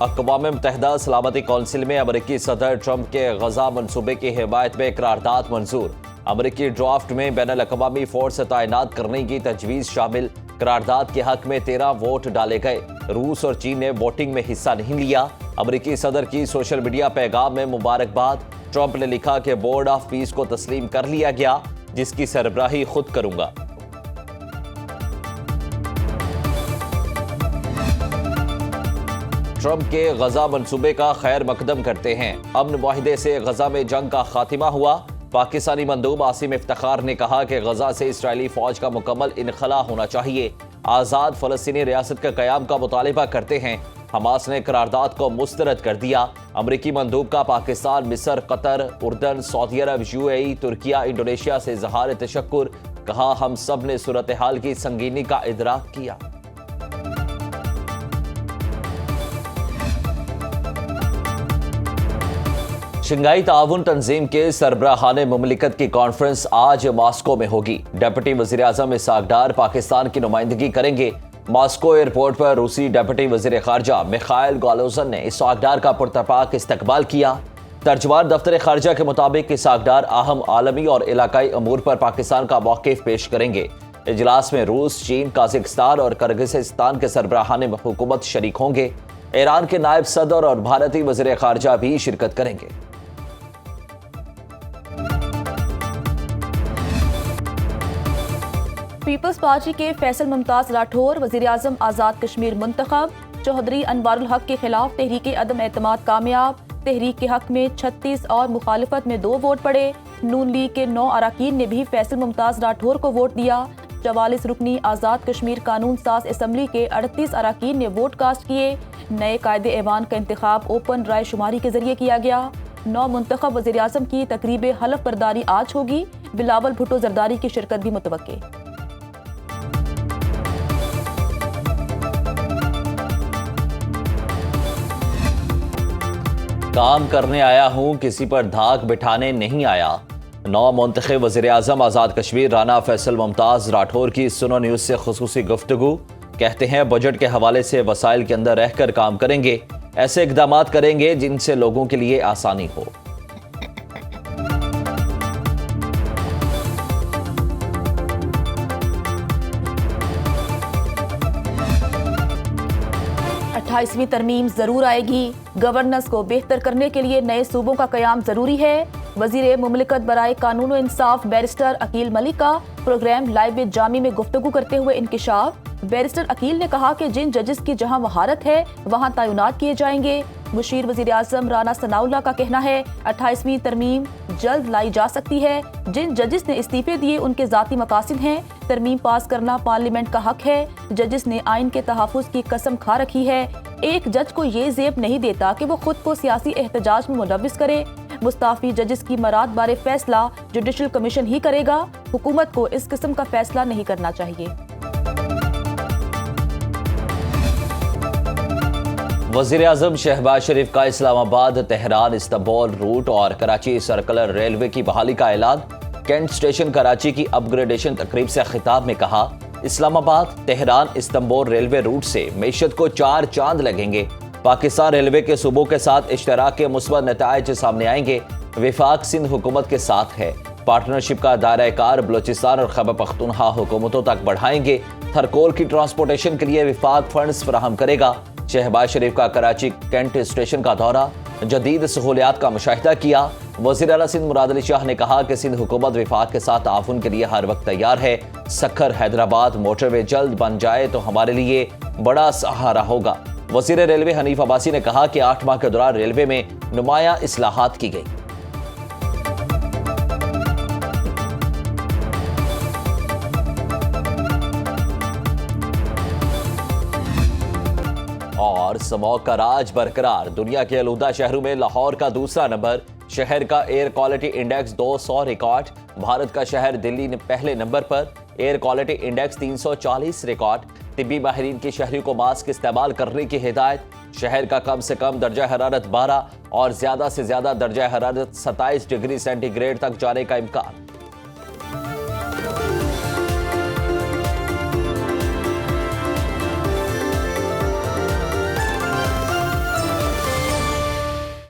अक़वाम मुत्तहिदा सलामती कौंसिल में अमरीकी सदर ट्रंप के गजा मनसूबे की हिमायत में करारदाद मंजूर। अमरीकी ड्राफ्ट में बैनुल अक़वामी फोर्स तैनात करने की तजवीज़ शामिल। करारदाद के हक में 13 वोट डाले गए। रूस और चीन ने वोटिंग में हिस्सा नहीं लिया। अमरीकी सदर की सोशल मीडिया पैगाम में मुबारकबाद। ट्रंप ने लिखा कि बोर्ड ऑफ पीस को तस्लीम कर लिया गया, जिसकी सरबराही खुद करूंगा। ट्रंप के गजा मंसूबे का खैर मकदम करते हैं। अमन मुआहिदे से गजा में जंग का खात्मा हुआ। पाकिस्तानी मंदूब आसिम इफ्तिखार ने कहा कि गजा से इसराइली फौज का मुकम्मल इनखला होना चाहिए। आज़ाद फ़लस्तीनी रियासत के क़याम का मुतालिबा करते हैं। हमास ने करारदाद को मुस्तरद कर दिया। अमरीकी मंदूब का पाकिस्तान, मिस्र, कतर, उर्दन, सऊदी अरब, UAE, तुर्किया, इंडोनेशिया से इज़हार तशक्कुर। कहा, हम सब ने सूरत हाल की संगीनी का इदराक किया। शंघाई ताउन तंजीम के सरबराहाने मुमलिकत की कॉन्फ्रेंस आज मॉस्को में होगी। डिप्टी वज़ीर आज़म इसहाक डार पाकिस्तान की नुमाइंदगी करेंगे। मॉस्को एयरपोर्ट पर रूसी डिप्टी वज़ीर ख़ारजा मिखाइल गोलोज़न ने इसहाक डार का पुरतपाक इस्तकबाल किया। तर्जुमान दफ्तर ख़ारजा के मुताबिक इसहाक डार अहम आलमी और इलाकाई अमूर पर पाकिस्तान का मौक़िफ़ पेश करेंगे। इजलास में रूस, चीन, काज़ाकिस्तान और किर्गिज़स्तान के सरबराहाने हुकूमत शरीक होंगे। ईरान के नायब सदर और भारतीय वज़ीर ख़ारजा भी शिरकत करेंगे। पीपल्स पार्टी के फैसल मुमताज राठौर वज़ीर आज़म आज़ाद कश्मीर मुंतखब। चौधरी अनवारुल हक के खिलाफ तहरीक अदम एतमाद कामयाब। तहरीक के हक में 36 और मुखालिफत में 2 वोट पड़े। नून लीग के 9 अरकान ने भी फैसल मुमताज राठौर को वोट दिया। 44 रुकनी आज़ाद कश्मीर कानून साज असम्बली के 38 अरकान ने वोट कास्ट किए। नए कायदे ऐवान का इंतखाब ओपन राय शुमारी के जरिए किया गया। 9 मुंतखब वज़ीर आज़म की तकरीब हलफ बरदारी आज होगी। बिलावल भुट्टो जरदारी की शिरकत भी मुतवक्के। काम करने आया हूं, किसी पर धाक बिठाने नहीं आया। 9 मुंतखब वज़ीर आज़म आज़ाद कश्मीर राना फैसल मुमताज़ राठौर की सुनो न्यूज़ से खुसूसी गुफ्तगू। कहते हैं, बजट के हवाले से वसाइल के अंदर रहकर काम करेंगे। ऐसे इक़दामात करेंगे जिनसे लोगों के लिए आसानी हो। अट्ठाईसवीं तरमीम जरूर आएगी। गवर्नेंस को बेहतर करने के लिए नए सूबों का कयाम जरूरी है। वजीर मुमलिकत बराए कानून व इंसाफ बैरिस्टर अकील मलिक का प्रोग्राम लाइव जामी में गुफ्तगू करते हुए इंकिशाफ। बैरिस्टर अकील ने कहा कि जिन जजेस की जहां महारत है वहां तैनात किए जाएंगे। मुशीर वजीर आज़म राना सनाउल्लाह का कहना है 28वीं तरमीम जल्द लाई जा सकती है। जिन जजेस ने इस्तीफे दिए उनके जाती मकासिद हैं। तरमीम पास करना पार्लियामेंट का हक है। जजेस ने आइन के तहफ़्फ़ुज़ की कसम खा रखी है। एक जज को ये ज़ेब नहीं देता कि वो खुद को सियासी एहतजाज में मुलव्विस करे। मुस्ताफ़ी जजेस की मराद बारे फैसला जुडिशल कमीशन ही करेगा। हुकूमत को इस किस्म का फैसला नहीं करना चाहिए। वज़ीर आज़म शहबाज शरीफ का इस्लामाबाद, तेहरान, इस्तांबुल रूट और कराची सर्कुलर रेलवे की बहाली का ऐलान। कैंट स्टेशन कराची की अपग्रेडेशन तकरीब से खिताब में कहा, Islamabad, Tehran, Istanbul railway route से मईशत को 4 चांद लगेंगे। पाकिस्तान रेलवे के सूबों के साथ इश्तराक के मुस्बत नताइज सामने आएंगे। विफाक सिंध हुकूमत के साथ है। पार्टनरशिप का दायरा कार बलोचिस्तान और खैबर पख्तूनख्वा हुकूमतों तक बढ़ाएंगे। थरकोल की ट्रांसपोर्टेशन के लिए विफाक फंड्स फराहम करेगा। शहबाज शरीफ का कराची कैंट स्टेशन का दौरा, जदीद सहूलियात का मुशाहिदा किया। वज़ीर आला सिंध मुराद अली शाह ने कहा कि सिंध हुकूमत विफाक के साथ ताउन के लिए हर वक्त तैयार है। सखर हैदराबाद मोटरवे जल्द बन जाए तो हमारे लिए बड़ा सहारा होगा। वज़ीर रेलवे हनीफ अब्बासी ने कहा कि 8 माह के दौरान रेलवे में नुमाया इस्लाहात की गई। और स्मॉग का राज बरकरार। दुनिया के आलूदा शहरों में लाहौर का दूसरा नंबर। शहर का air quality index 200 record. Bharat का शहर दिल्ली ने पहले नंबर पर। Air quality index 340 record. तिब्बी माहिरीन की शहरियों को मास्क इस्तेमाल करने की हिदायत। शहर का कम से कम दर्जा हरारत 12 और ज्यादा से ज्यादा दर्जा हरारत 27 डिग्री सेंटीग्रेड तक जाने का इम्कान।